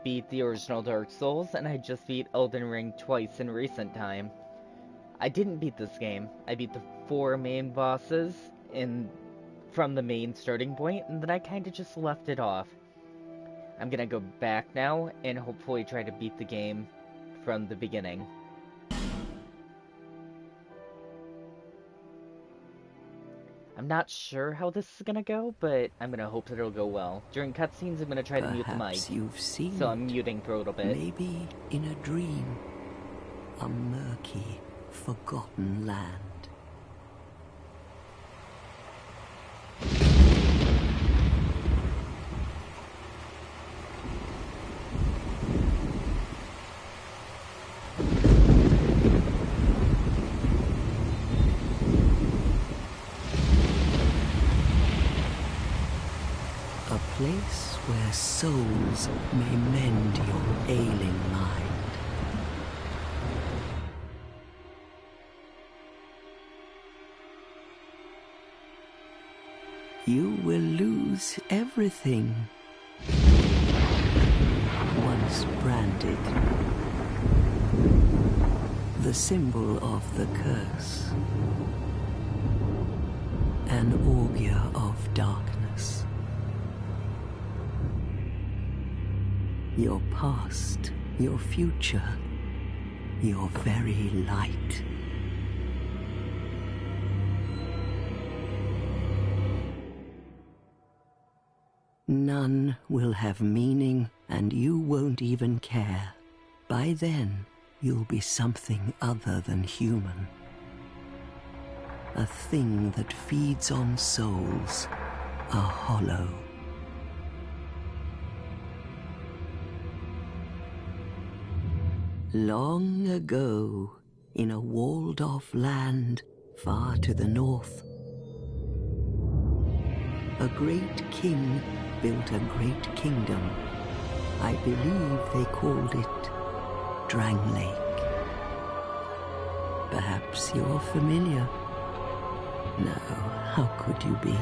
beat the original Dark Souls, and I just beat Elden Ring twice in recent time. I didn't beat this game. I beat the 4 main bosses from the main starting point, and then I kinda just left it off. I'm gonna go back now and hopefully try to beat the game from the beginning. I'm not sure how this is gonna go, but I'm gonna hope that it'll go well. During cutscenes, I'm gonna try to mute the mic. Perhaps you've seen so I'm muting for a little bit. Maybe in a dream. A murky, forgotten land. A place where souls may mend your ailing mind. You will lose everything. Once branded. The symbol of the curse. An augur of darkness. Your past, your future, your very light. None will have meaning, and you won't even care. By then, you'll be something other than human. A thing that feeds on souls, a hollow. Long ago, in a walled-off land far to the north, a great king built a great kingdom. I believe they called it Drangleic. Perhaps you're familiar. No, how could you be?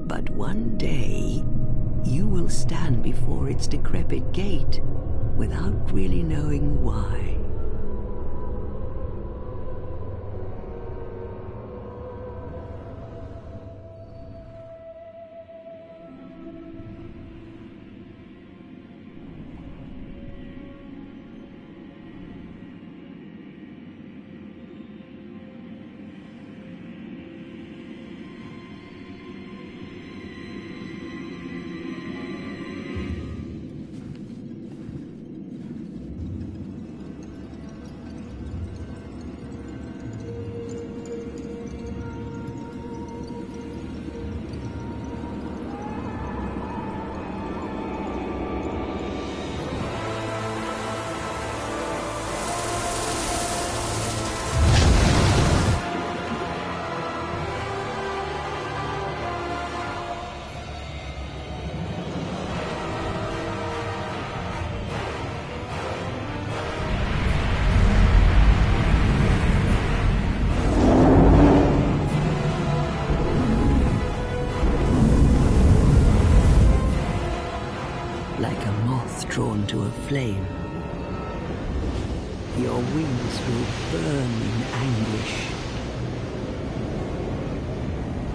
But one day, you will stand before its decrepit gate without really knowing why. Like a moth drawn to a flame, your wings will burn in anguish.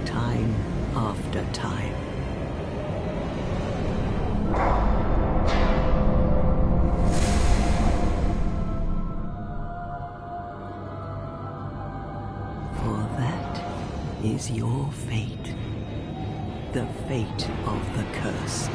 Time after time. For that is your fate. The fate of the cursed.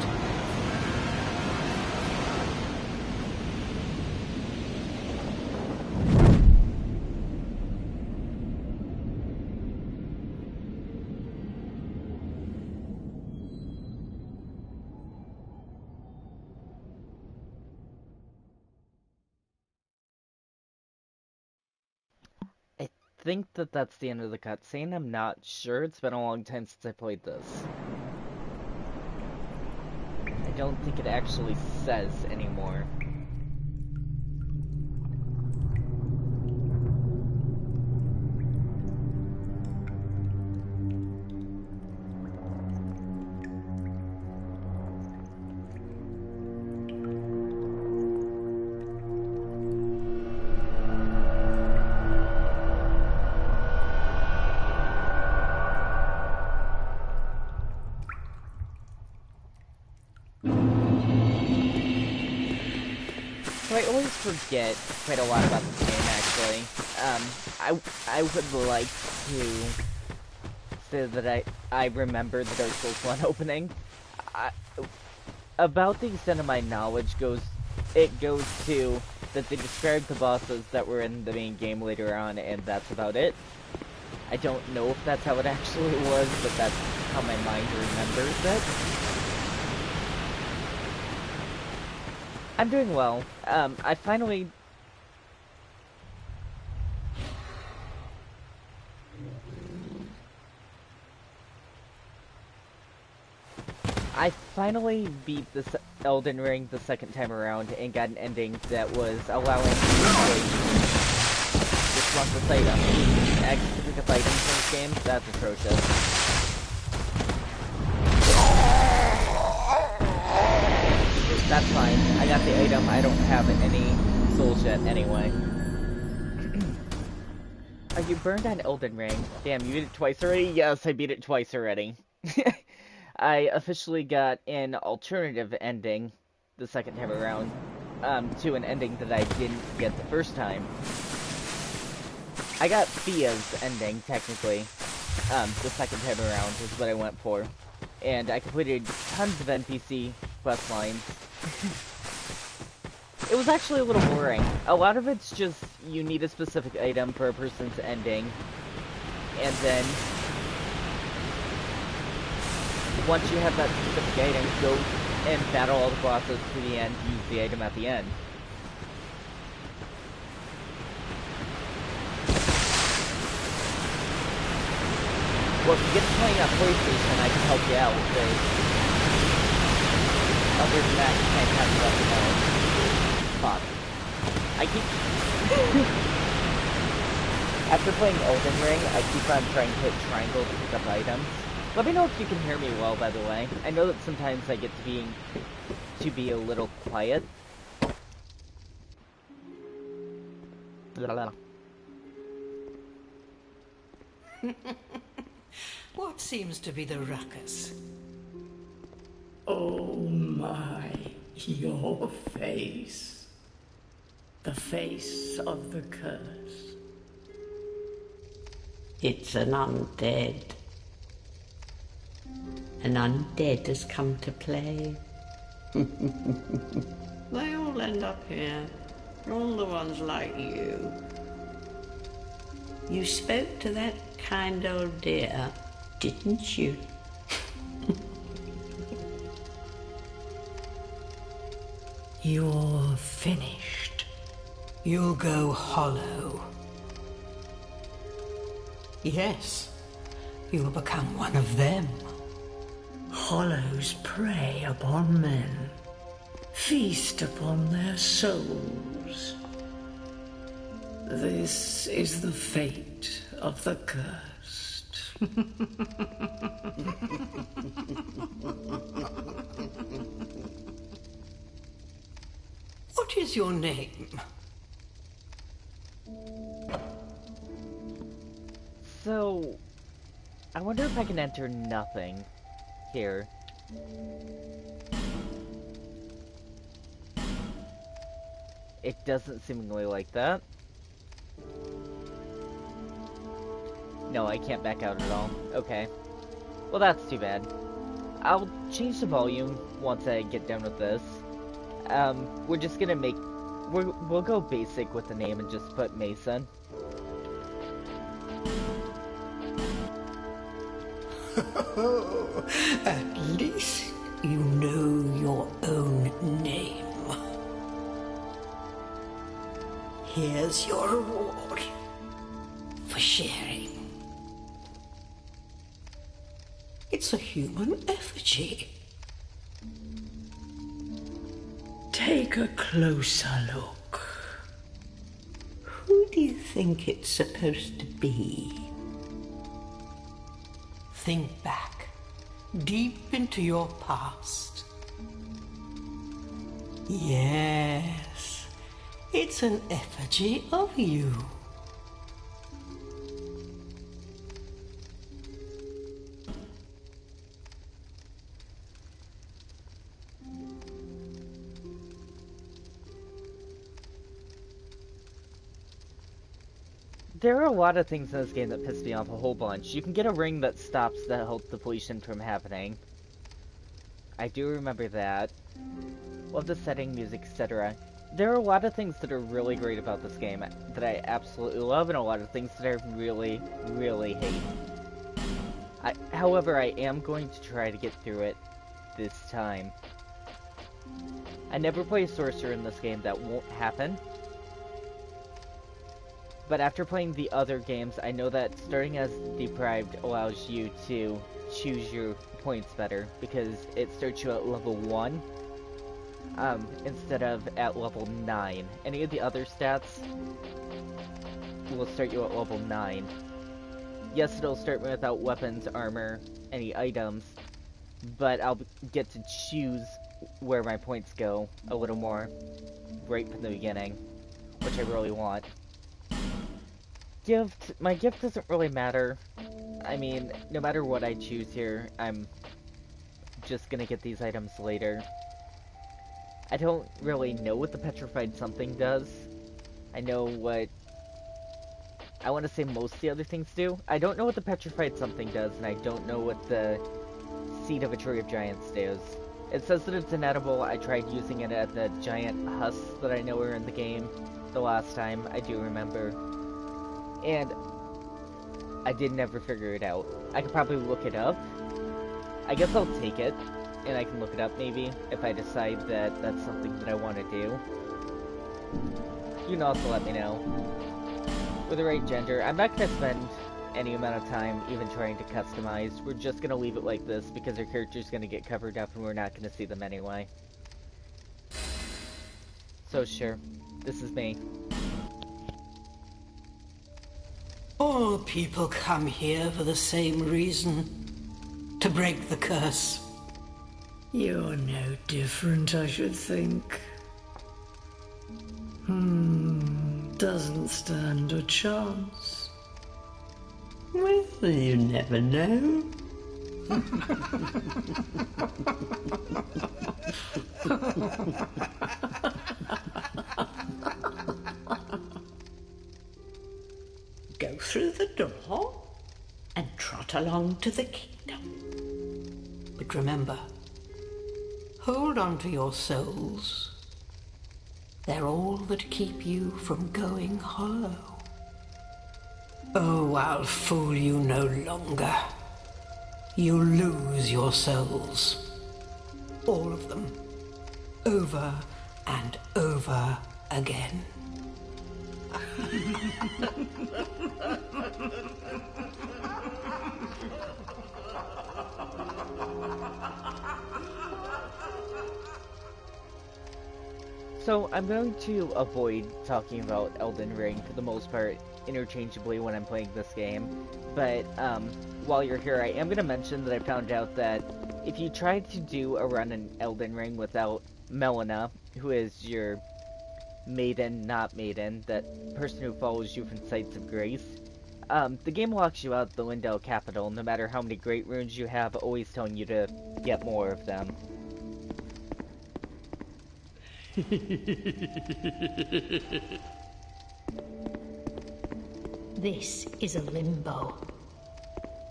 I think that that's the end of the cutscene. I'm not sure. It's been a long time since I played this. I don't think it actually says anymore. So I always forget quite a lot about this game, actually. I would like to say that I remember the Dark Souls 1 opening. I, about the extent of my knowledge goes to that they described the bosses that were in the main game later on, and that's about it. I don't know if that's how it actually was, but that's how my mind remembers it. I'm doing well. I finally... beat this Elden Ring the second time around and got an ending that was allowing me to just want this item. Actually, pick up items in this game, that's atrocious. That's fine. I got the item. I don't have any souls yet anyway. Are you burned on Elden Ring? Damn, you beat it twice already? Yes, I beat it twice already. I officially got an alternative ending the second time around, to an ending that I didn't get the first time. I got Fia's ending, technically, the second time around is what I went for. And I completed tons of NPC quest lines. It was actually a little boring. A lot of it's just, you need a specific item for a person's ending, and then once you have that specific item, go and battle all the bosses to the end, use the item at the end. Well, if you get to playing on PlayStation, I can help you out with this. Other than that, you can't have nothing else. Fuck. I keep... After playing Elden Ring, I keep on trying to hit triangle to pick up items. Let me know if you can hear me well, by the way. I know that sometimes I get to be a little quiet. What seems to be the ruckus? Oh my, your face. The face of the curse. It's an undead. An undead has come to play. They all end up here. All the ones like you. You spoke to that kind old dear, didn't you? You're finished. You'll go hollow. Yes, you'll become one of them. Hollows prey upon men, feast upon their souls. This is the fate of the cursed. What is your name? So, I wonder if I can enter nothing here. It doesn't seemingly like that. No, I can't back out at all. Okay. Well, that's too bad. I'll change the volume once I get done with this. We're just gonna we'll go basic with the name and just put Mason. At least you know your own name. Here's your reward for sharing. It's a human effigy. Take a closer look. Who do you think it's supposed to be? Think back, deep into your past. Yes, it's an effigy of you. There are a lot of things in this game that piss me off a whole bunch. You can get a ring that stops the health depletion from happening. I do remember that. Love the setting, music, etc. There are a lot of things that are really great about this game that I absolutely love, and a lot of things that I really, really hate. However, I am going to try to get through it this time. I never play a sorcerer in this game, that won't happen. But after playing the other games, I know that starting as Deprived allows you to choose your points better, because it starts you at level 1, instead of at level 9. Any of the other stats will start you at level 9. Yes, it'll start me without weapons, armor, any items, but I'll get to choose where my points go a little more right from the beginning, which I really want. My gift doesn't really matter. I mean, no matter what I choose here, I'm just gonna get these items later. I don't really know what the petrified something does. I know what... I want to say most of the other things do. I don't know what the petrified something does, and I don't know what the seed of a tree of giants does. It says that it's inedible. I tried using it at the giant husks that I know are in the game the last time, I do remember. And I did never figure it out. I could probably look it up. I guess I'll take it, and I can look it up maybe, if I decide that that's something that I want to do. You can also let me know. With the right gender, I'm not going to spend any amount of time even trying to customize. We're just going to leave it like this, because our character's going to get covered up and we're not going to see them anyway. So sure, this is me. All people come here for the same reason. To break the curse. You're no different, I should think. Doesn't stand a chance. Well, you never know. Go through the door and trot along to the kingdom. But remember, hold on to your souls. They're all that keep you from going hollow. Oh, I'll fool you no longer. You'll lose your souls. All of them. Over and over again. So, I'm going to avoid talking about Elden Ring for the most part interchangeably when I'm playing this game, but while you're here, I am going to mention that I found out that if you try to do a run in Elden Ring without Melina, who is your maiden, not maiden, that person who follows you from Sites of Grace, the game locks you out the Leyndell capital, no matter how many great runes you have, always telling you to get more of them. This is a limbo.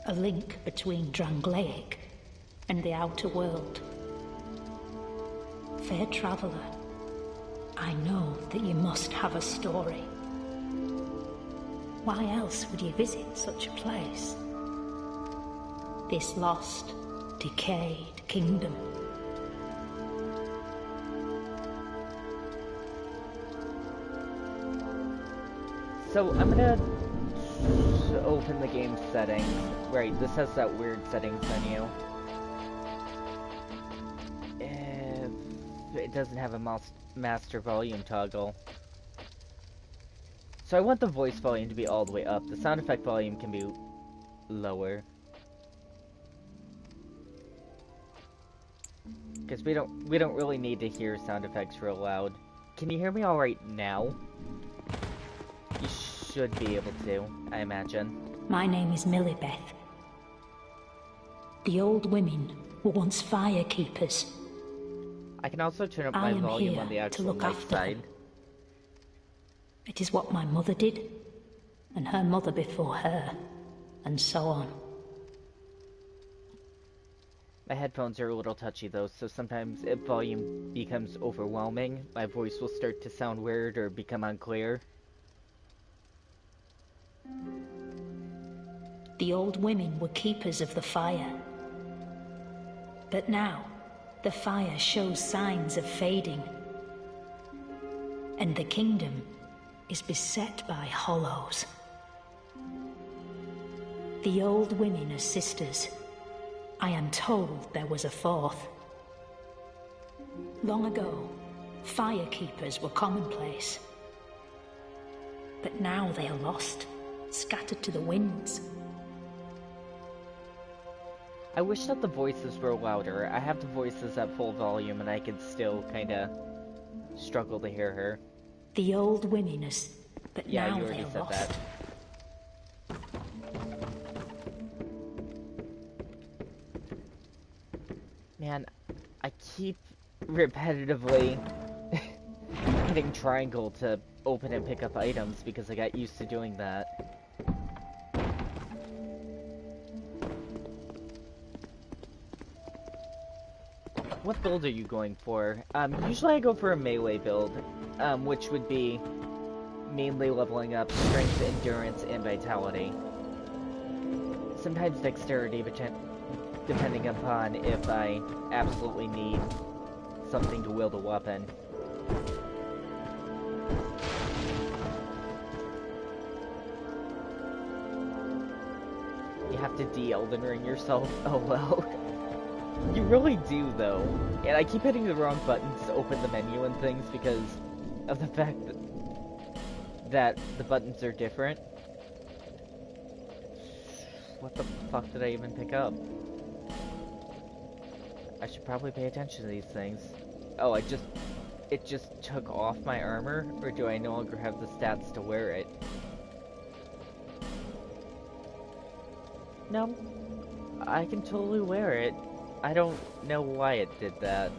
A link between Drangleic and the outer world. Fair traveller, I know that you must have a story. Why else would you visit such a place? This lost, decayed kingdom. So, I'm gonna open the game settings. Right, this has that weird settings menu. It doesn't have a master volume toggle. So I want the voice volume to be all the way up. The sound effect volume can be lower. Because we don't really need to hear sound effects real loud. Can you hear me all right now? You should be able to, I imagine. My name is Millibeth. The old women were once firekeepers. I can also turn up my volume on the actual right side. It is what my mother did. and her mother before her, and so on. My headphones are a little touchy though, so sometimes if volume becomes overwhelming, my voice will start to sound weird or become unclear. The old women were keepers of the fire. But now, the fire shows signs of fading. And the kingdom is beset by hollows. The old women are sisters. I am told there was a fourth. Long ago, fire keepers were commonplace. But now they are lost, scattered to the winds. I wish that the voices were louder. I have the voices at full volume and I could still kinda struggle to hear her. The old women are... but Yeah, now you they already are said lost. that. Man, I keep repetitively hitting triangle to open and pick up items because I got used to doing that. What build are you going for? Usually I go for a melee build, which would be mainly leveling up strength, endurance, and vitality. Sometimes dexterity, depending upon if I absolutely need something to wield a weapon. You have to de-Elden Ring yourself? Oh well. You really do, though. And I keep hitting the wrong buttons to open the menu and things because of the fact that the buttons are different. What the fuck did I even pick up? I should probably pay attention to these things. Oh, it just took off my armor? Or do I no longer have the stats to wear it? No. I can totally wear it. I don't know why it did that.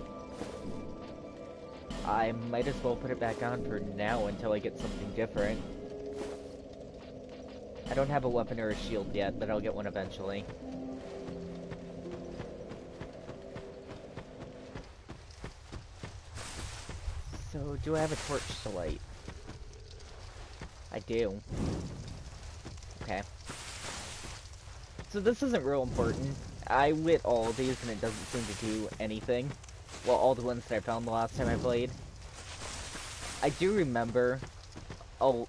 I might as well put it back on for now until I get something different. I don't have a weapon or a shield yet, but I'll get one eventually. So, do I have a torch to light? I do. Okay. So this isn't real important. I lit all of these and it doesn't seem to do anything. Well, all the ones that I found the last time I played. I do remember a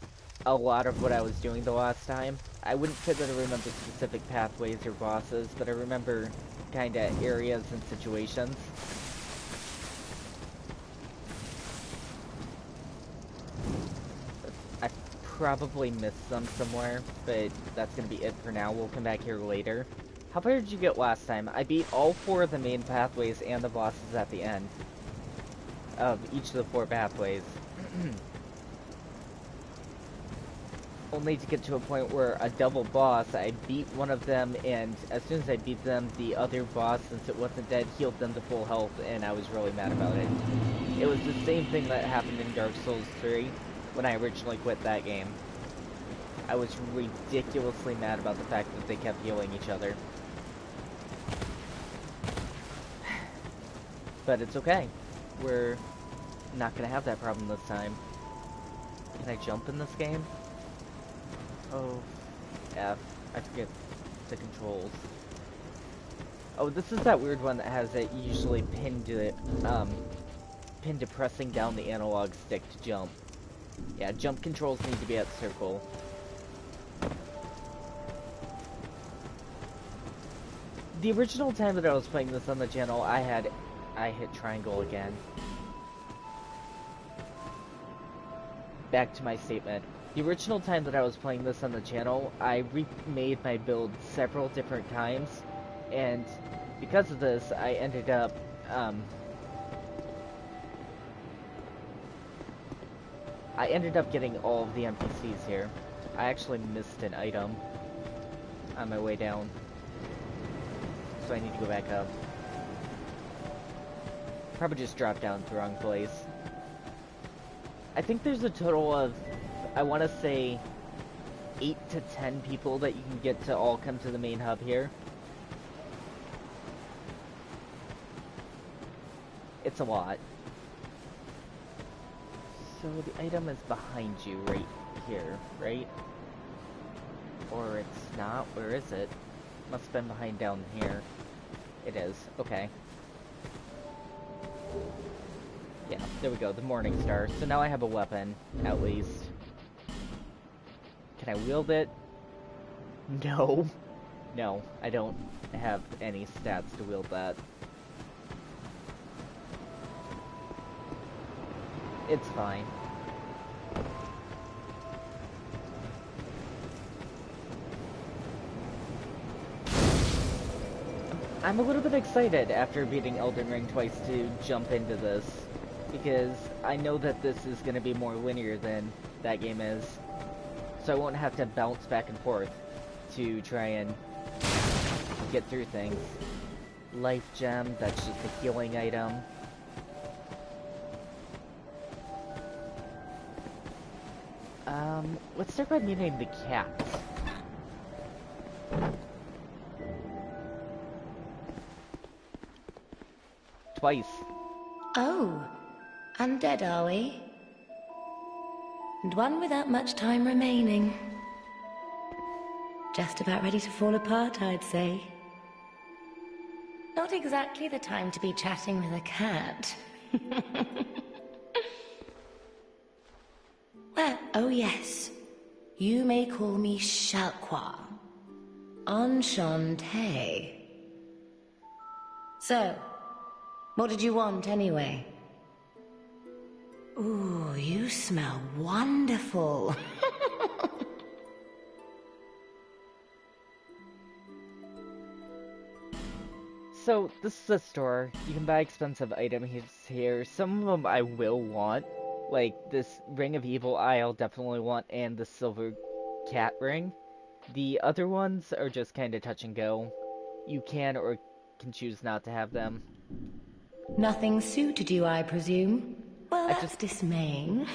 lot of what I was doing the last time. I wouldn't say that I remember specific pathways or bosses, but I remember kinda areas and situations. I probably missed some somewhere, but that's gonna be it for now. We'll come back here later. How far did you get last time? I beat all 4 of the main pathways and the bosses at the end of each of the 4 pathways. Only to get to a point where a double boss, I beat one of them, and as soon as I beat them, the other boss, since it wasn't dead, healed them to full health, and I was really mad about it. It was the same thing that happened in Dark Souls 3 when I originally quit that game. I was ridiculously mad about the fact that they kept healing each other. But it's okay. We're not gonna have that problem this time. Can I jump in this game? Oh, F. I forget the controls. Oh, this is that weird one that has it usually pinned to pressing down the analog stick to jump. Yeah, jump controls need to be at circle. The original time that I was playing this on the channel, I hit triangle again. Back to my statement. The original time that I was playing this on the channel, I remade my build several different times, and because of this, I ended up, getting all of the NPCs here. I actually missed an item on my way down, so I need to go back up. Probably just dropped down to the wrong place. I think there's a total of, I want to say, 8 to 10 people that you can get to all come to the main hub here. It's a lot. So the item is behind you right here, right? Or it's not. Where is it? Must have been behind down here. It is. Okay. Yeah, there we go. The Morning Star. So now I have a weapon, at least. Can I wield it? No. No, I don't have any stats to wield that. It's fine. I'm a little bit excited after beating Elden Ring twice to jump into this, because I know that this is going to be more linear than that game is, so I won't have to bounce back and forth to try and get through things. Life Gem, that's just a healing item. Let's start by meeting the cat. Twice. Oh, undead are we? And one without much time remaining. Just about ready to fall apart, I'd say. Not exactly the time to be chatting with a cat. Well, oh yes. You may call me Shalqua. Enchantée. So, what did you want, anyway? Ooh, you smell wonderful. So, this is a store. You can buy expensive items here. Some of them I will want. Like, this Ring of Evil I'll definitely want, and the Silver Cat Ring. The other ones are just kind of touch and go. You can or can choose not to have them. Nothing suited you, I presume? Well, that's dismaying.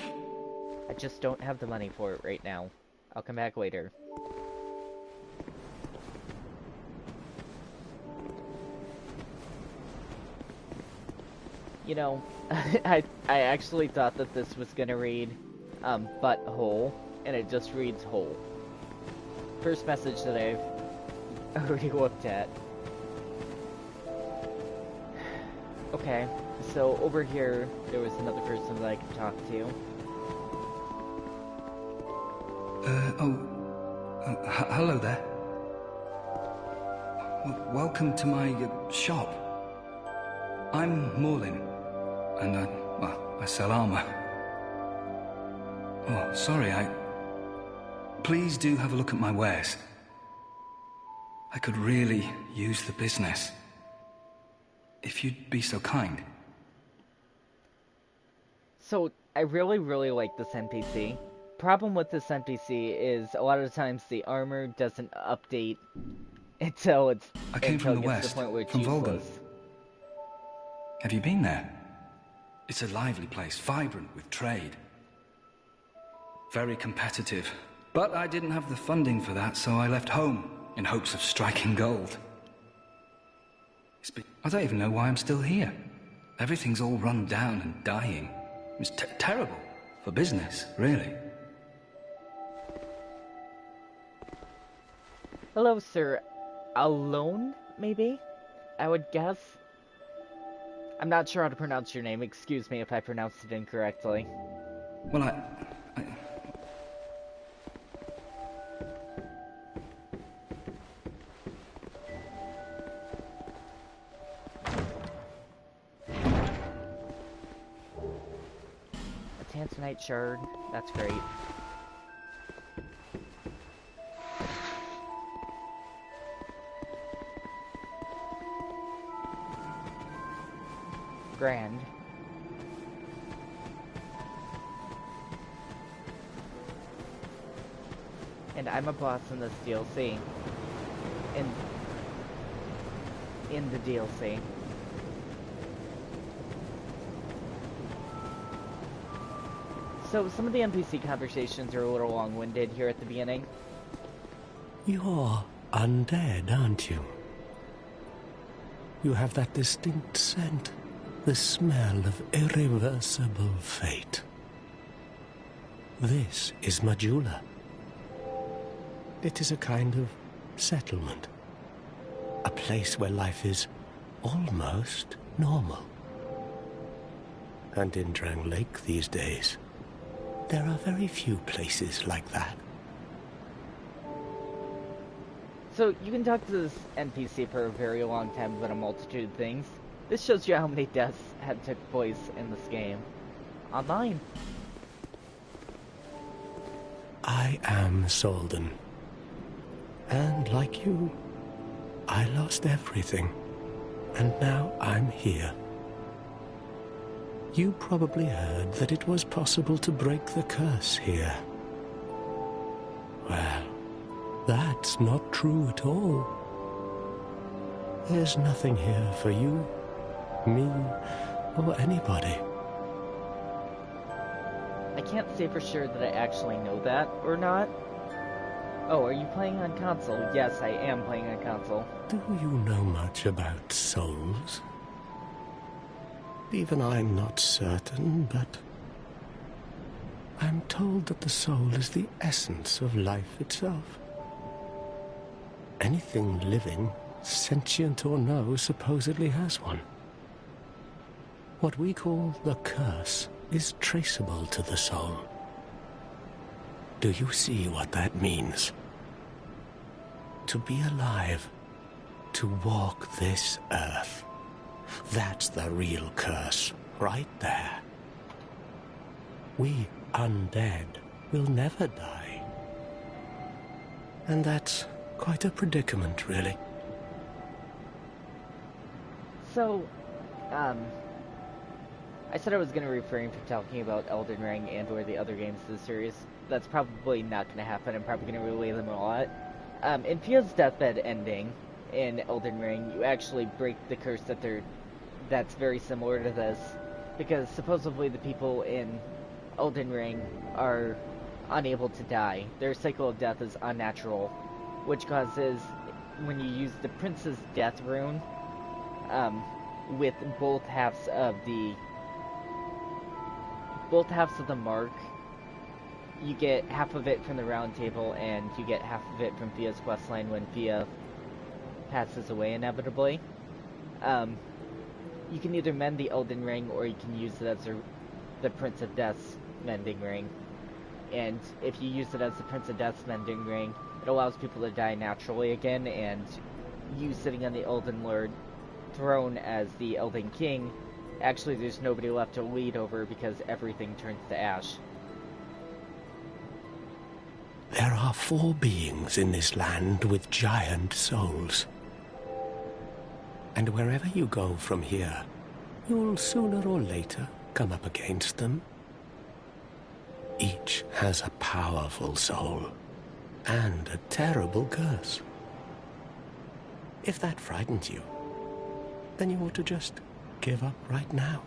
I just don't have the money for it right now. I'll come back later. You know, I actually thought that this was gonna read butthole, and it just reads hole. First message that I've already looked at. Okay, so over here there was another person that I could talk to. Hello there. Welcome to my shop. I'm Morlin, and I sell armor. Oh, sorry, Please do have a look at my wares. I could really use the business. If you'd be so kind. So, I really like this NPC. Problem with this NPC is a lot of times the armor doesn't update until it gets to the point where it's useless. Have you been there? It's a lively place, vibrant with trade. Very competitive. But I didn't have the funding for that, so I left home in hopes of striking gold. I don't even know why I'm still here. Everything's all run down and dying. It's terrible for business, really. Hello, sir. Alone, maybe? I would guess? I'm not sure how to pronounce your name. Excuse me if I pronounced it incorrectly. Well, I... A Tanzanite shard. That's great. Grand. And I'm a boss in this DLC. In the DLC. So some of the NPC conversations are a little long-winded here at the beginning. You're undead, aren't you? You have that distinct scent, the smell of irreversible fate. This is Majula. It is a kind of settlement. A place where life is almost normal. And in Drang Lake these days, there are very few places like that. So, you can talk to this NPC for a very long time about a multitude of things. This shows you how many deaths had took place in this game. Online. I am Solden. And like you, I lost everything. And now I'm here. You probably heard that it was possible to break the curse here. Well, that's not true at all. There's nothing here for you, me, or anybody. I can't say for sure that I actually know that or not. Oh, are you playing on console? Yes, I am playing on console. Do you know much about souls? Even I'm not certain, but I'm told that the soul is the essence of life itself. Anything living, sentient or no, supposedly has one. What we call the curse is traceable to the soul. Do you see what that means? To be alive, to walk this earth. That's the real curse, right there. We undead will never die. And that's quite a predicament, really. So, I said I was going to refrain from talking about Elden Ring and or the other games of the series. That's probably not going to happen. I'm probably going to relay them a lot. In Fia's deathbed ending in Elden Ring, you actually break the curse that's very similar to this, because supposedly the people in Elden Ring are unable to die. Their cycle of death is unnatural, which causes, when you use the Prince's Death rune, with both halves of the mark, you get half of it from the round table, and you get half of it from Fia's questline when Fia passes away inevitably. You can either mend the Elden Ring, or you can use it as the Prince of Death's mending ring. And if you use it as the Prince of Death's mending ring, it allows people to die naturally again, and you sitting on the Elden Lord throne as the Elden King, actually there's nobody left to lead over because everything turns to ash. There are 4 beings in this land with giant souls. And wherever you go from here, you'll sooner or later come up against them. Each has a powerful soul, and a terrible curse. If that frightens you, then you ought to just give up right now,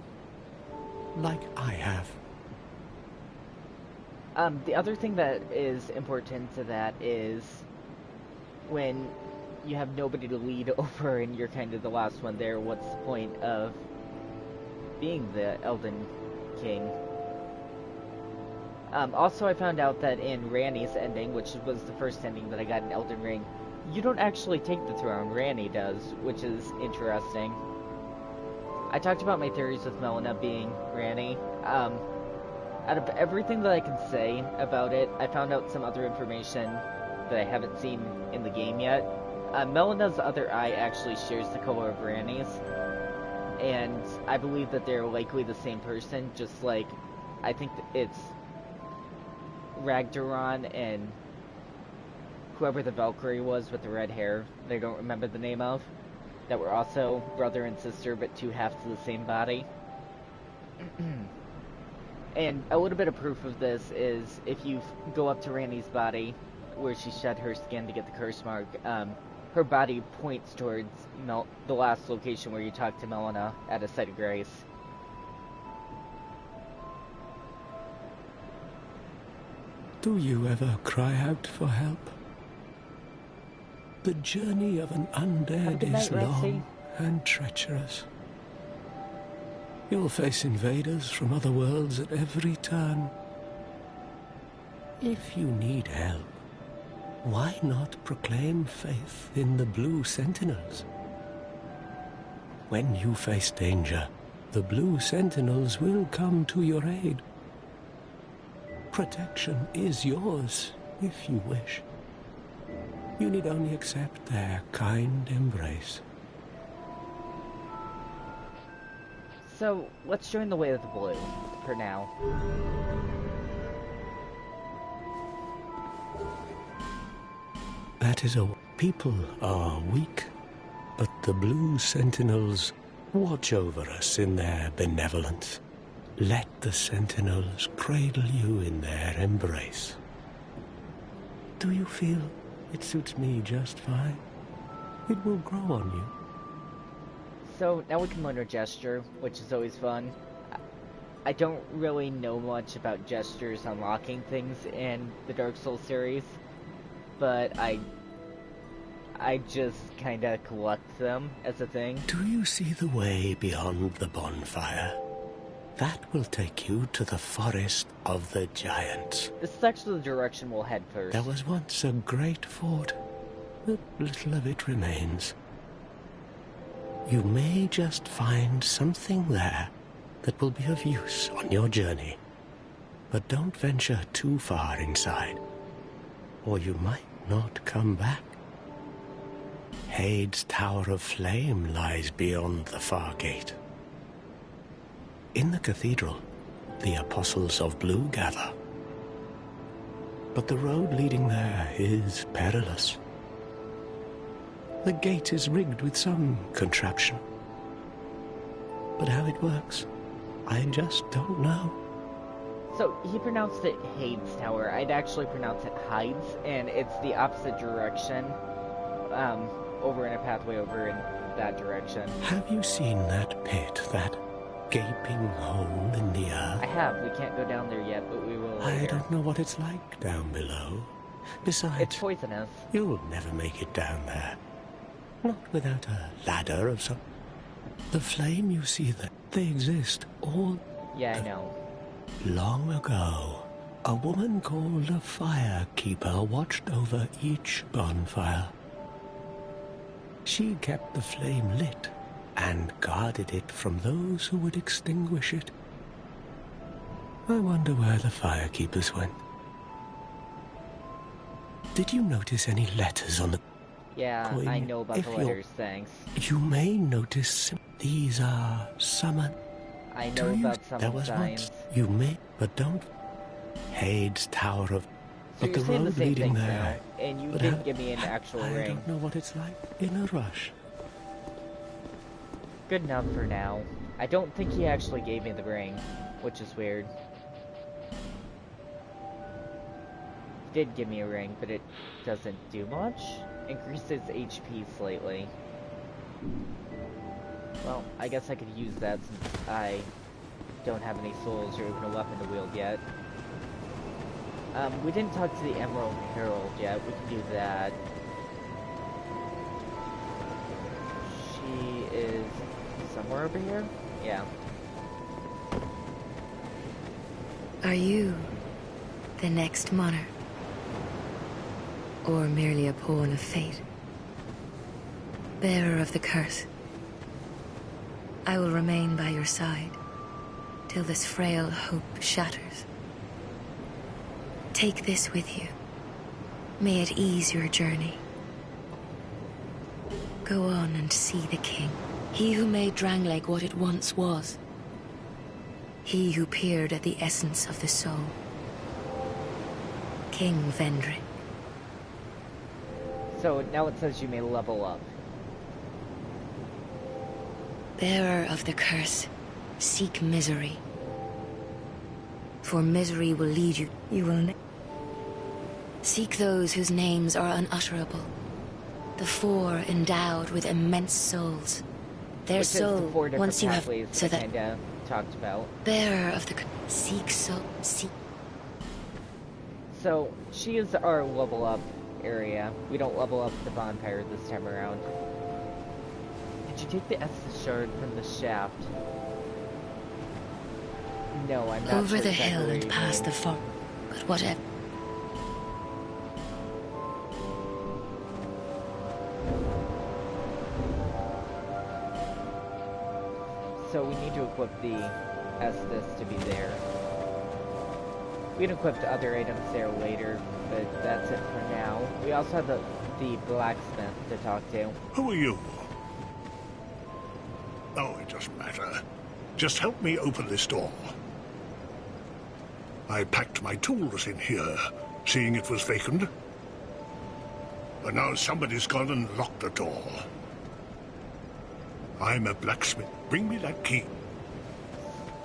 like I have. The other thing that is important to that is when you have nobody to lead over and you're kind of the last one there, what's the point of being the Elden King? Also, I found out that in Ranni's ending, which was the first ending that I got in Elden Ring, you don't actually take the throne, Ranni does, which is interesting. I talked about my theories with Melina being Ranni. Out of everything that I can say about it, I found out some other information that I haven't seen in the game yet. Melina's other eye actually shares the color of Ranni's, and I believe that they're likely the same person, just like I think it's Ragdaron and whoever the Valkyrie was with the red hair that I don't remember the name of, that were also brother and sister but 2 halves of the same body. And a little bit of proof of this is if you go up to Ranni's body, where she shed her skin to get the curse mark, her body points towards the last location where you talked to Melina at a site of grace. Do you ever cry out for help? The journey of an undead is long and treacherous. You'll face invaders from other worlds at every turn. If you need help, why not proclaim faith in the Blue Sentinels? When you face danger, the Blue Sentinels will come to your aid. Protection is yours, if you wish. You need only accept their kind embrace. So, let's join the Way of the Blue, for now. That is all. People are weak, but the Blue Sentinels watch over us in their benevolence. Let the Sentinels cradle you in their embrace. Do you feel it suits me just fine? It will grow on you. So, now we can learn our gesture, which is always fun. I don't really know much about gestures unlocking things in the Dark Souls series, but I just kinda collect them as a thing. Do you see the way beyond the bonfire? That will take you to the Forest of the Giants. This is actually the direction we'll head first. There was once a great fort, but little of it remains. You may just find something there that will be of use on your journey. But don't venture too far inside, or you might not come back. Hade's Tower of Flame lies beyond the far gate. In the cathedral, the Apostles of Blue gather. But the road leading there is perilous. The gate is rigged with some contraption. But how it works, I just don't know. So, he pronounced it Hade's Tower. I'd actually pronounce it Hides, and it's the opposite direction. Over in a pathway over in that direction. Have you seen that pit, that gaping hole in the earth? I have. We can't go down there yet, but we will later. I don't know what it's like down below. Besides, it's poisonous. You'll never make it down there. Not without a ladder of some... The flame you see there, they exist all... Yeah, I know. Long ago, a woman called a Firekeeper watched over each bonfire. She kept the flame lit and guarded it from those who would extinguish it. I wonder where the Firekeepers went. Did you notice any letters on the... Yeah, coin? I know about the letters, thanks. You may notice these are summon. I know about summon signs. You may, but don't. Hade's Tower of... So but the road leading there... Now, and you didn't give me an actual ring. I don't know what it's like in a rush. Good enough for now. I don't think he actually gave me the ring, which is weird. He did give me a ring, but it doesn't do much. Increases HP slightly. Well, I guess I could use that since I don't have any souls or even a weapon to wield yet. We didn't talk to the Emerald Herald yet. We can do that. She is somewhere over here? Yeah. Are you the next monarch? Or merely a pawn of fate? Bearer of the curse, I will remain by your side till this frail hope shatters. Take this with you. May it ease your journey. Go on and see the king. He who made Drangleic what it once was. He who peered at the essence of the soul. King Vendrick. So now it says you may level up. Bearer of the curse, seek misery. For misery will lead you. You will seek those whose names are unutterable. The four endowed with immense souls. Their Which soul, is the 4 different once you have, so that kinda talked about. Bearer of the seek soul, seek. So she is our level up area. We don't level up the bonfire this time around. Did you take the Estus shard from the shaft? No, I'm not Over sure the exactly hill where and you past mean. the fort. But whatever. So we need to equip the Estus to be there. We can equip other items there later, but that's it for now. We also have the blacksmith to talk to. Who are you? Oh, it doesn't matter. Just help me open this door. I packed my tools in here, seeing it was vacant. But now somebody's gone and locked the door. I'm a blacksmith. Bring me that key.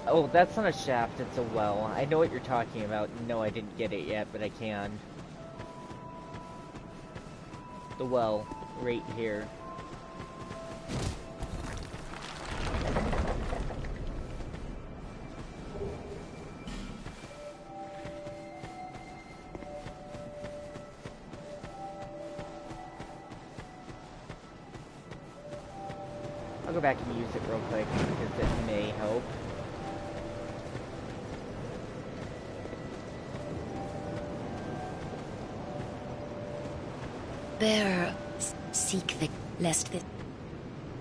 Oh, that's not a shaft, it's a well. I know what you're talking about. No, I didn't get it yet, but I can. The well, right here. I'll go back and use it real quick, because it may help. Bearer, seek the lest the...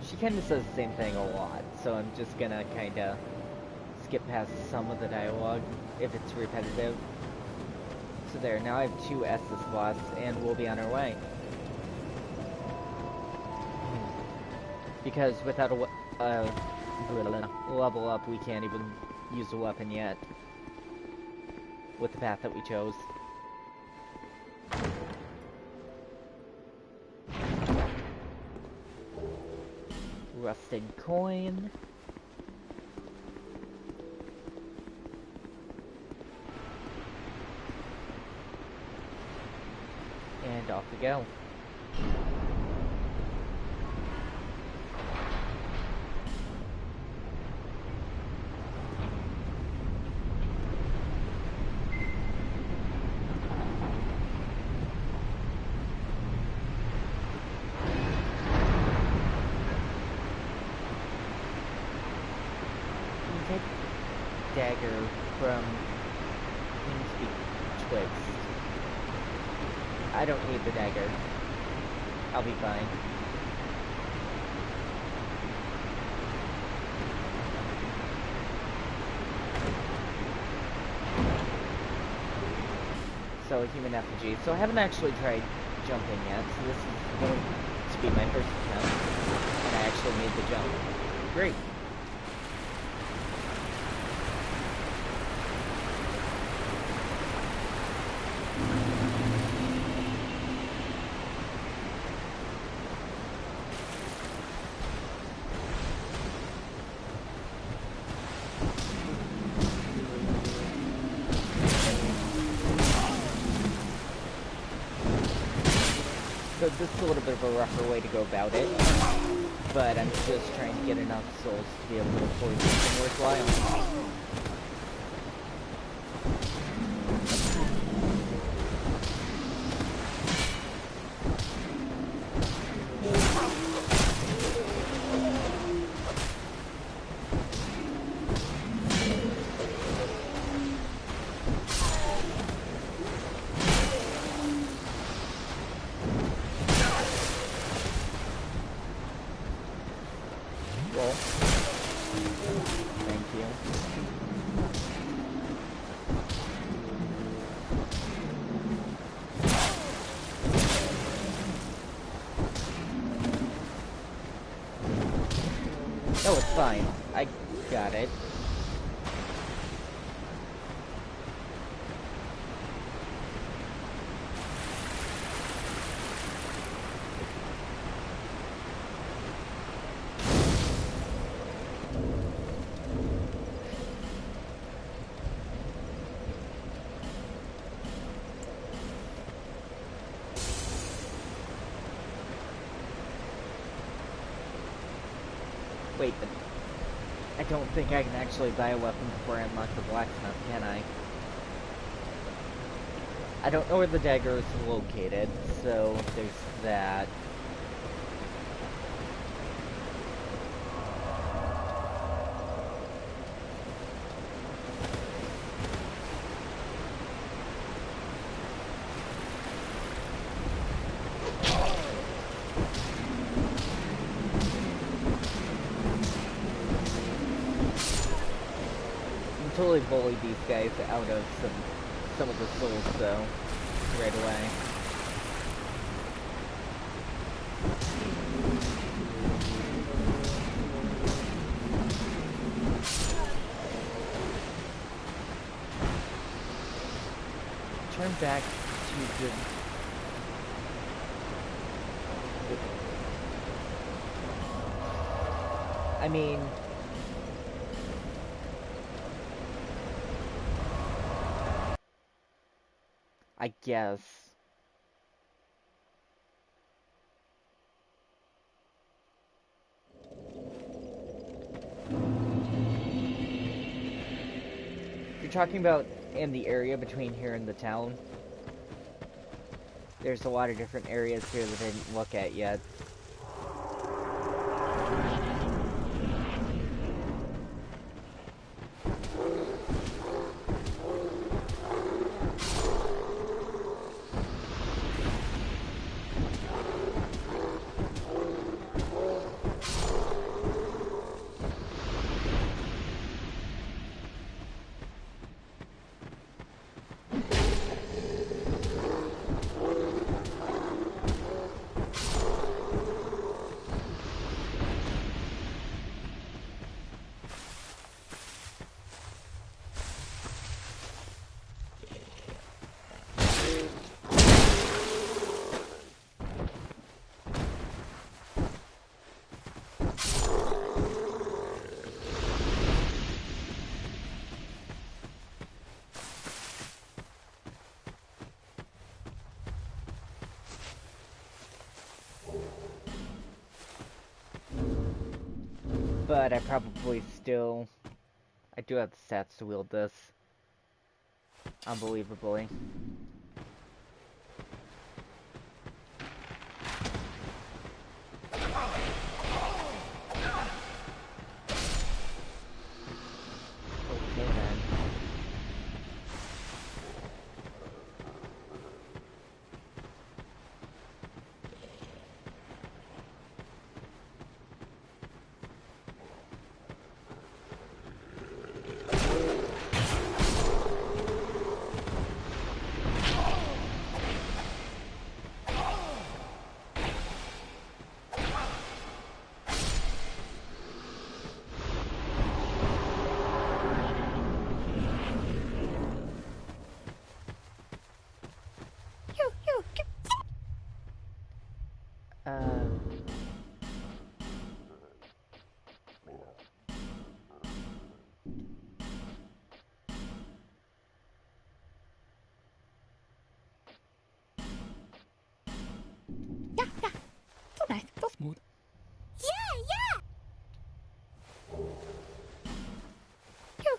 She kind of says the same thing a lot, so I'm just gonna kind of skip past some of the dialogue if it's repetitive. So there, now I have 2 Estus slots, and we'll be on our way. Because without a level up, we can't even use a weapon yet. With the path that we chose. Rusted coin. And off we go. Dagger from Kingspeak Twixt. I don't need the dagger. I'll be fine. So, human effigy. So I haven't actually tried jumping yet, so this is going to be my first attempt. And I actually made the jump. Great. So this is a little bit of a rougher way to go about it, but I'm just trying to get enough souls to be able to afford something worthwhile. Thank you. Oh, it's fine. I got it. Wait, but I don't think I can actually buy a weapon before I unlock the blacksmith, can I? I don't know where the dagger is located, so there's that. Totally bullied these guys out of some of the souls though, right away. Turn back to the... I mean... I guess. You're talking about in the area between here and the town? There's a lot of different areas here that I didn't look at yet. But I probably still... I do have the stats to wield this. Unbelievably. Okay then.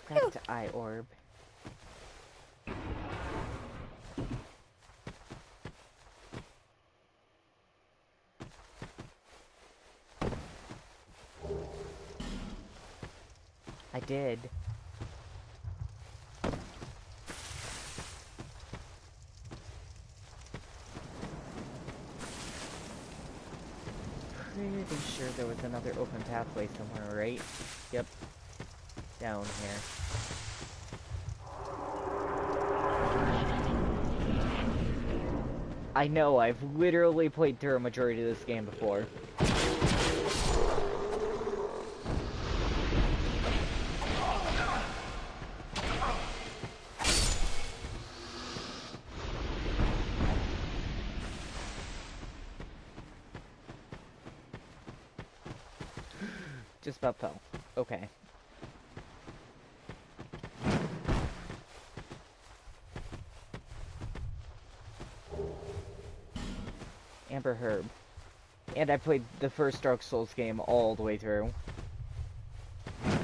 Back to Eye Orb. I did. Pretty sure there was another open pathway somewhere, right? Yep. Down here. I know, I've literally played through a majority of this game before. Just about fell. Okay. Amber Herb. And I played the first Dark Souls game all the way through. Okay,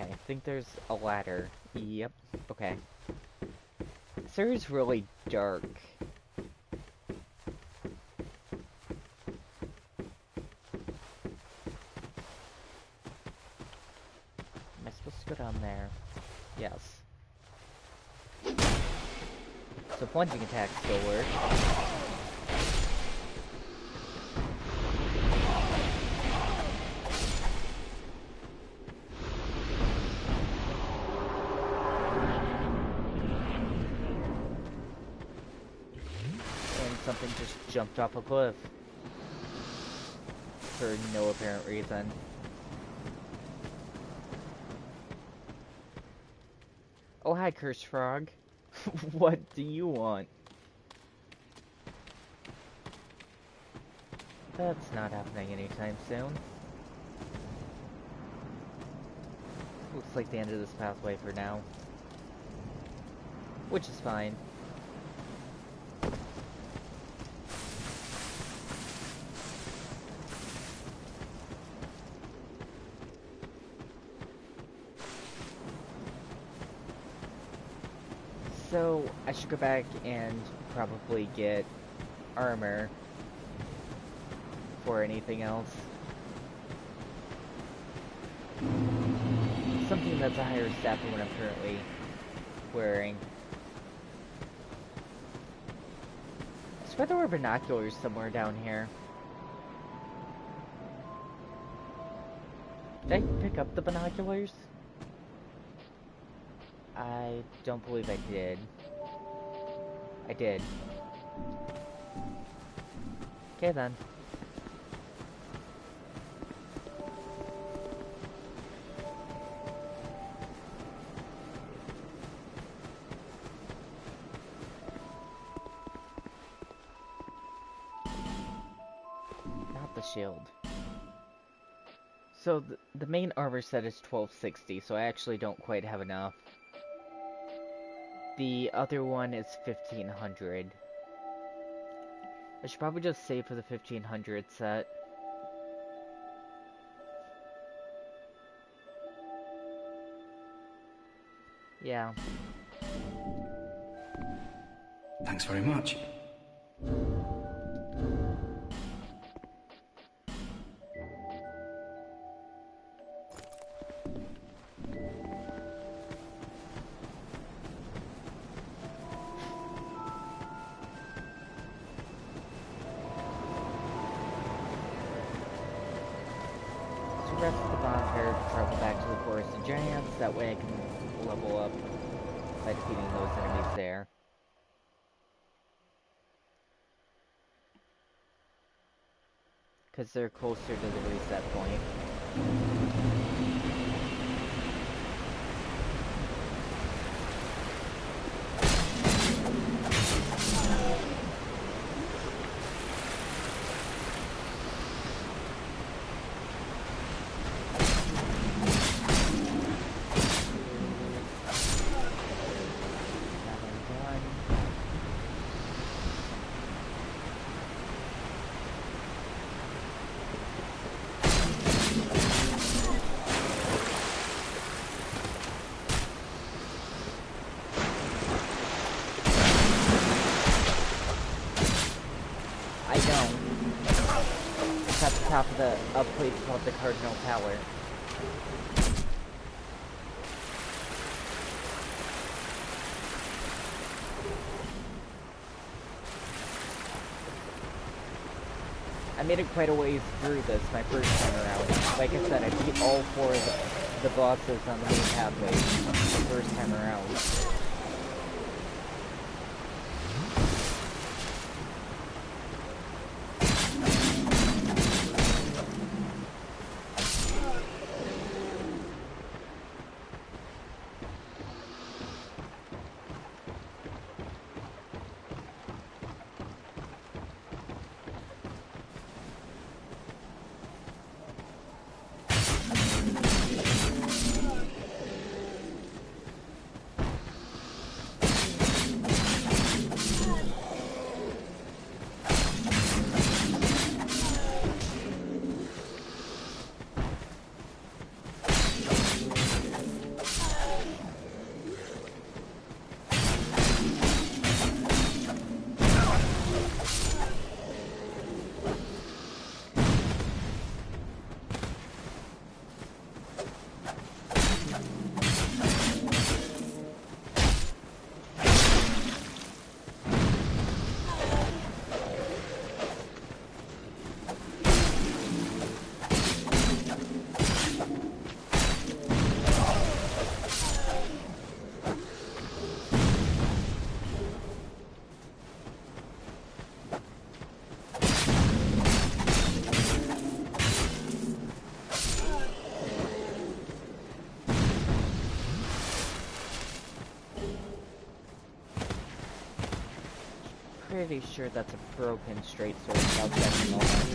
I think there's a ladder. Yep. Okay. This area is really dark. Am I supposed to go down there? Yes. So plunging attacks still work. Something just jumped off a cliff for no apparent reason. Oh, hi, Cursed Frog. What do you want? That's not happening anytime soon. Looks like the end of this pathway for now. Which is fine. So, I should go back and probably get armor for anything else. Something that's a higher stat than what I'm currently wearing. I swear there were binoculars somewhere down here. Did I pick up the binoculars? I don't believe I did. I did. Okay then. Not the shield. So the main armor set is 1260, so I actually don't quite have enough. The other one is 1500. I should probably just save for the 1500 set. Yeah. Thanks very much. Rest the bonfire to travel back to the Forest of Giants, that way I can level up by defeating those enemies there. Because they're closer to the reset point. Top of the place called the Cardinal Tower. I made it quite a ways through this my first time around. Like I said, I beat all four of the bosses on the main pathway the first time around. pretty sure that's a broken straight sword without checking all that.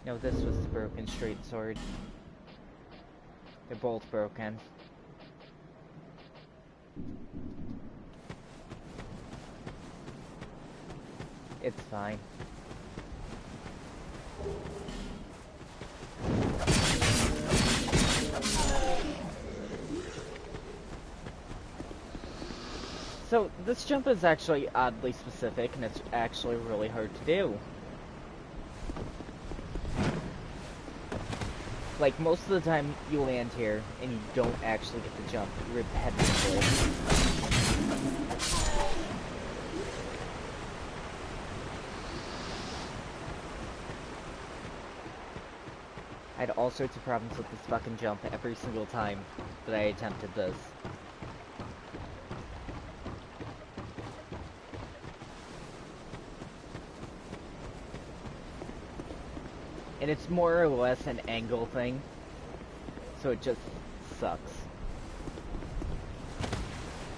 No, this was the broken straight sword. They're both broken. It's fine. So, this jump is actually oddly specific, and it's actually really hard to do. Like, most of the time you land here, and you don't actually get the jump repetitively. I had all sorts of problems with this fucking jump every single time that I attempted this. And it's more or less an angle thing, so it just sucks.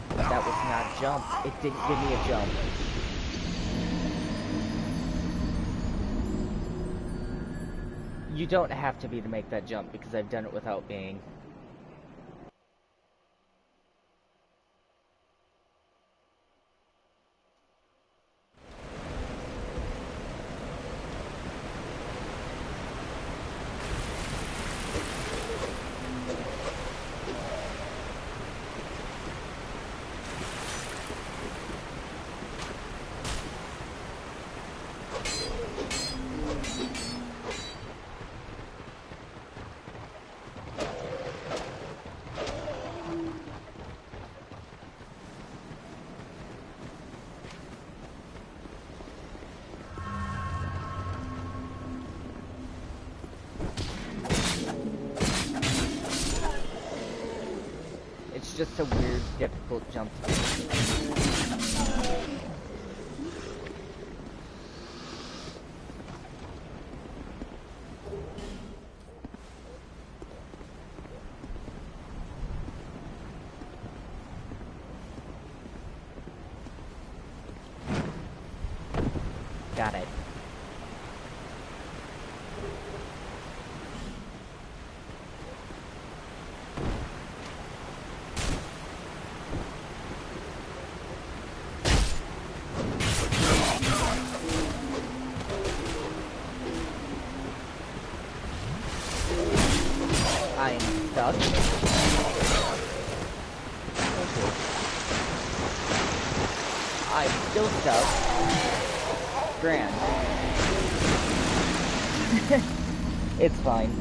That was not a jump. It didn't give me a jump. You don't have to be to make that jump, because I've done it without being. It's just a weird, difficult jump to make. Got it. I am stuck. I'm still stuck. Grand. It's fine.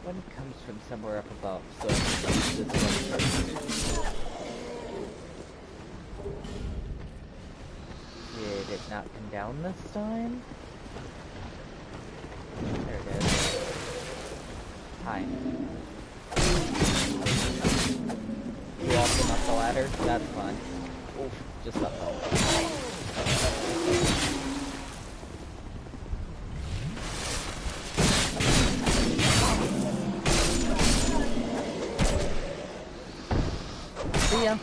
One comes from somewhere up above, so this one first. Did it not come down this time? There it is. Hi. You all came up the ladder? That's fun. Oof, just up the See ya.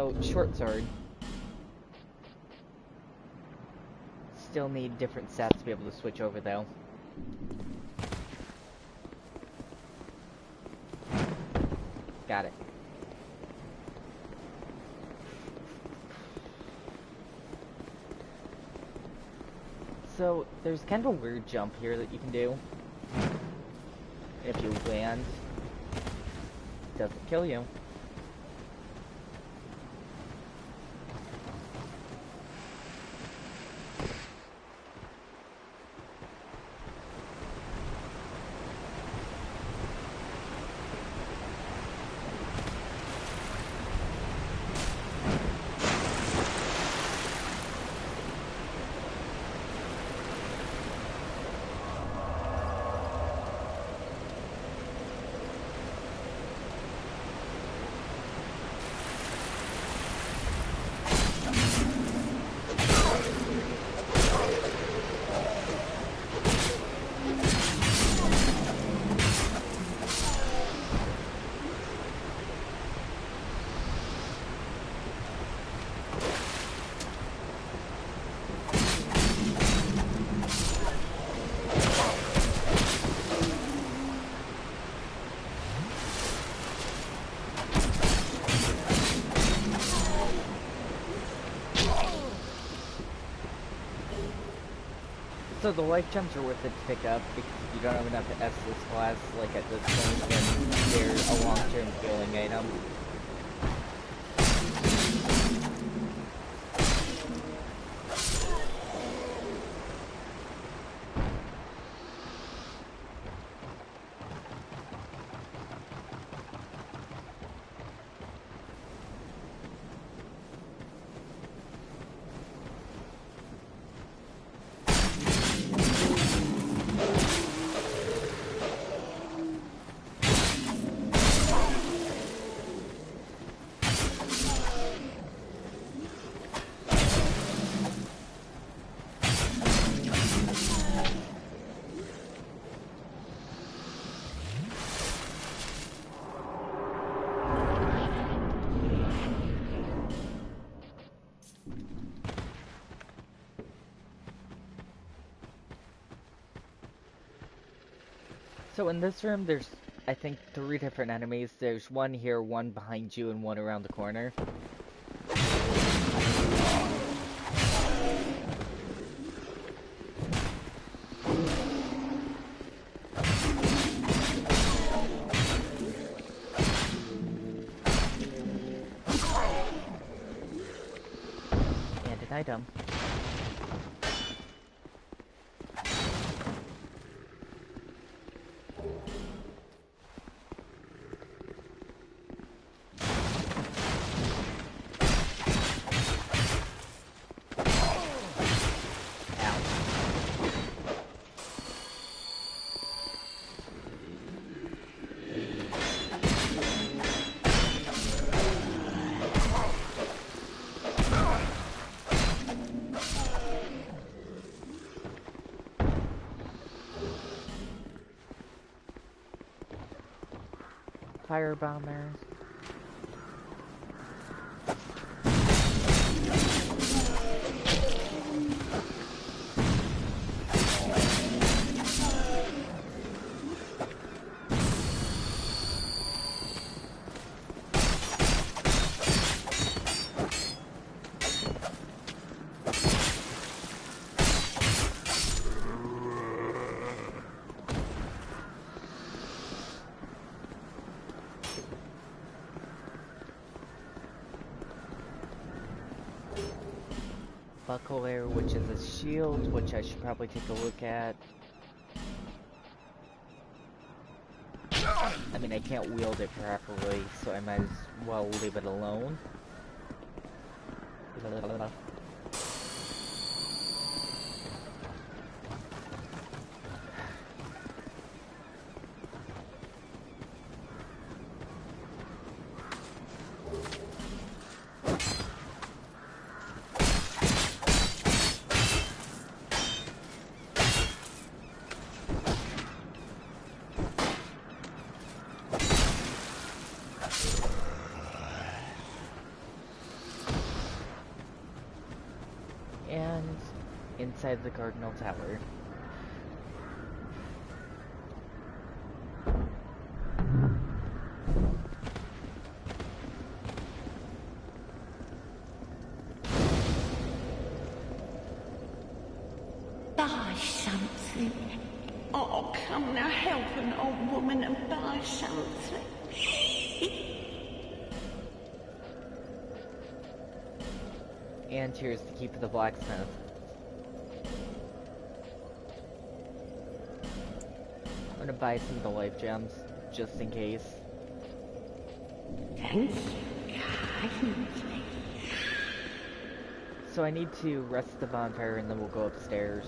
So, short sword. Still need different stats to be able to switch over, though. Got it. So, there's kind of a weird jump here that you can do. If you land, it doesn't kill you. So the life jumps are worth it to pick up because you don't have enough S this class, like at this point, and they're a long-term healing item. So in this room, there's, I think, 3 different enemies. There's one here, one behind you, and one around the corner. And an item. Firebomber. Buckler, which is a shield, which I should probably take a look at. I mean, I can't wield it properly, so I might as well leave it alone. And inside the Cardinal Tower. Buy something. Oh, come now, help an old woman and buy something. And here's the key for the blacksmith. I'm gonna buy some of the life gems, just in case. Thank you kindly. So I need to rest the bonfire and then we'll go upstairs.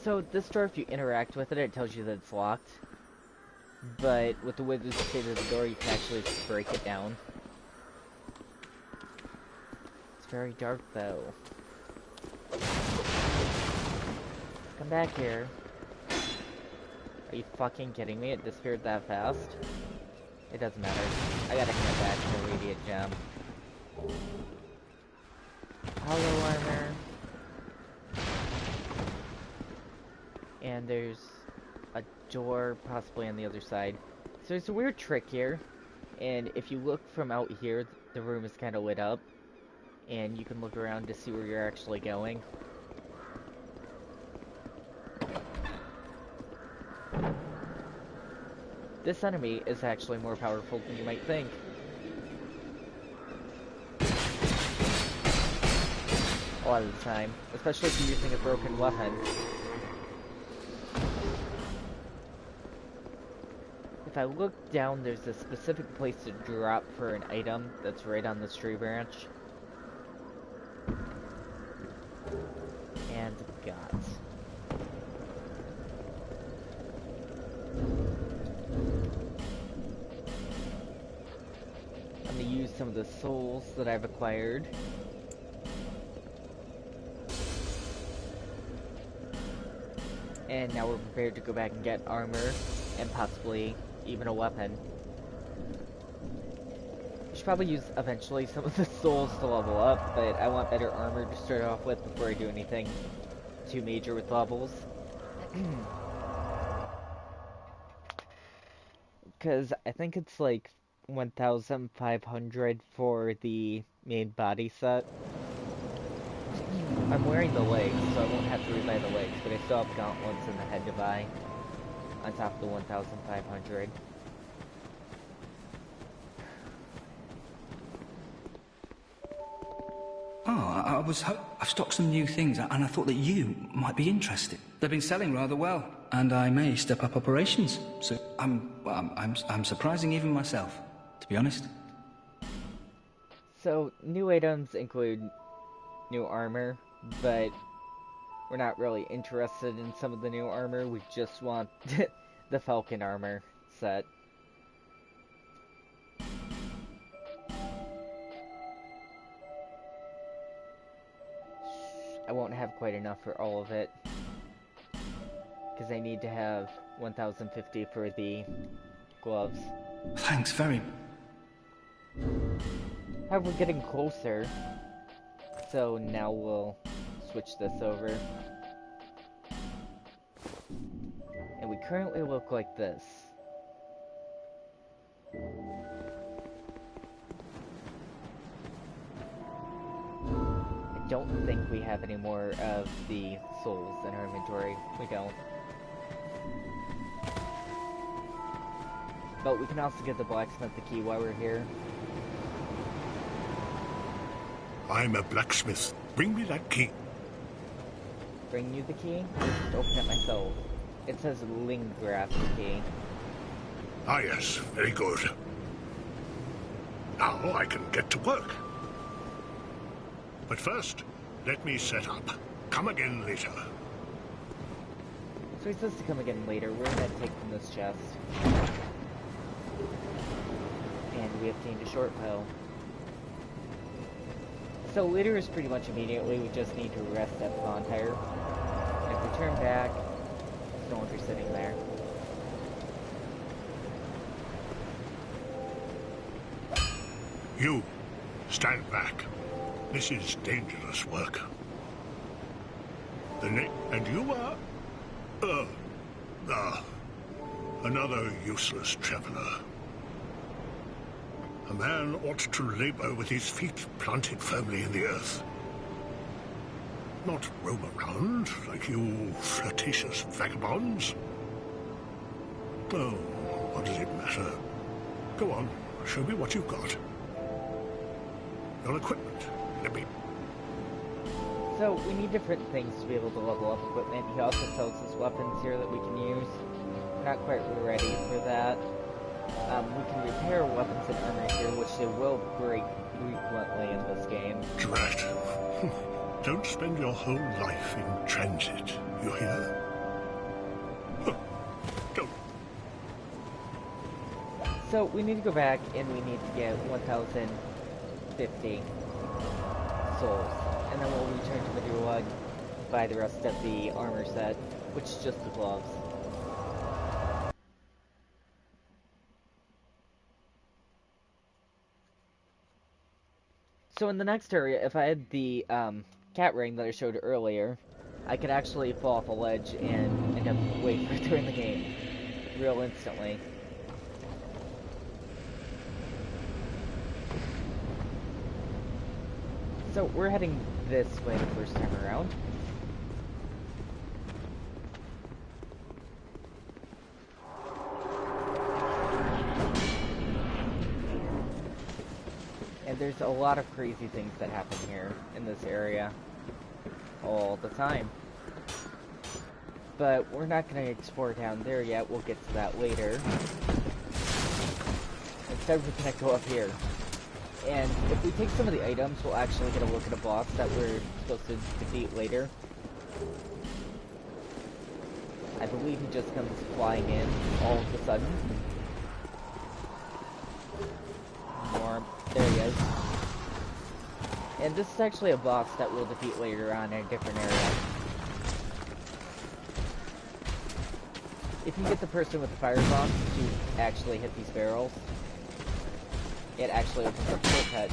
So this door, if you interact with it, it tells you that it's locked. But with the way this state of the door, you can actually just break it down. It's very dark though. Come back here. Are you fucking kidding me? It disappeared that fast? It doesn't matter. I gotta head back to the Radiant Gem. Hollow armor. And there's a door possibly on the other side. So there's a weird trick here. And if you look from out here, the room is kind of lit up. And you can look around to see where you're actually going. This enemy is actually more powerful than you might think. A lot of the time. Especially if you're using a broken weapon. If I look down, there's a specific place to drop for an item that's right on this tree branch. And gods. I'm gonna use some of the souls that I've acquired. And now we're prepared to go back and get armor and possibly even a weapon. I should probably use eventually some of the souls to level up, but I want better armor to start off with before I do anything too major with levels. Because I think it's like 1,500 for the main body set. I'm wearing the legs, so I won't have to rebuy the legs, but I still have gauntlets in the head to buy. On top of the 1,500. I've stocked some new things, and I thought that you might be interested. They've been selling rather well, and I may step up operations. So I'm surprising even myself, to be honest. So new items include new armor, but we're not really interested in some of the new armor. We just want the Falcon armor set. I won't have quite enough for all of it, because I need to have 1,050 for the gloves. Thanks very... However, we're getting closer, so now we'll switch this over. And we currently look like this. I don't think we have any more of the souls in our inventory. We don't. But we can also give the blacksmith the key while we're here. I'm a blacksmith. Bring me that key. Bring you the key? Open it myself. It says Lingrath key. Ah, yes. Very good. Now I can get to work. But first, let me set up. Come again later. So he says to come again later. We're gonna take from this chest. And we obtained a short bow. So later is pretty much immediately. We just need to rest at the bonfire. And if we turn back, just don't want you sitting there. You, stand back. This is dangerous work. And you are... another useless traveler. A man ought to labor with his feet planted firmly in the earth. Not roam around like you flirtatious vagabonds. Oh, what does it matter? Go on, show me what you've got. Your equipment. Let me... So, we need different things to be able to level up equipment. He also sells his weapons here that we can use. We're not quite ready for that. We can repair weapons and armor here, which they will break frequently in this game. Drat. Don't spend your whole life in transit, you hear? Don't. So, we need to go back and we need to get 1,050 souls. And then we'll return to Madrigal, buy the rest of the armor set, which is just the gloves. So in the next area, if I had the cat ring that I showed earlier, I could actually fall off a ledge and end up way further in the game, real instantly. So we're heading this way the first time around. And there's a lot of crazy things that happen here in this area all the time. But we're not going to explore down there yet, we'll get to that later. Instead we're going to go up here. And if we take some of the items, we'll actually get a look at a boss that we're supposed to defeat later. I believe he just comes flying in all of a sudden. There he is. And this is actually a boss that we'll defeat later on in a different area. If you get the person with the firebomb to actually hit these barrels, it actually opens up the shortcut.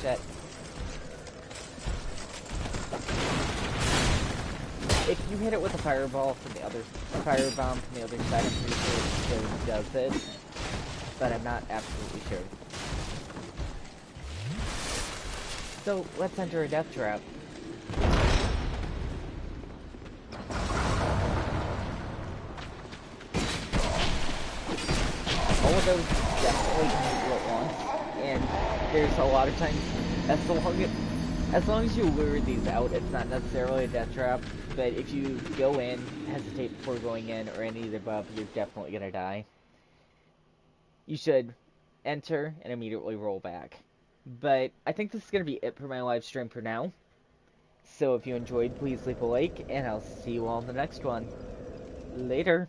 Shit. If you hit it with a firebomb from the other side, I'm pretty sure it still does it, but I'm not absolutely sure. So let's enter a death trap. All of those definitely can do at once, and there's a lot of times, as long as you lure these out, it's not necessarily a death trap, but if you go in, hesitate before going in, or any of the above, you're definitely gonna die. You should enter and immediately roll back. But I think this is gonna be it for my live stream for now. So if you enjoyed, please leave a like, and I'll see you all in the next one. Later.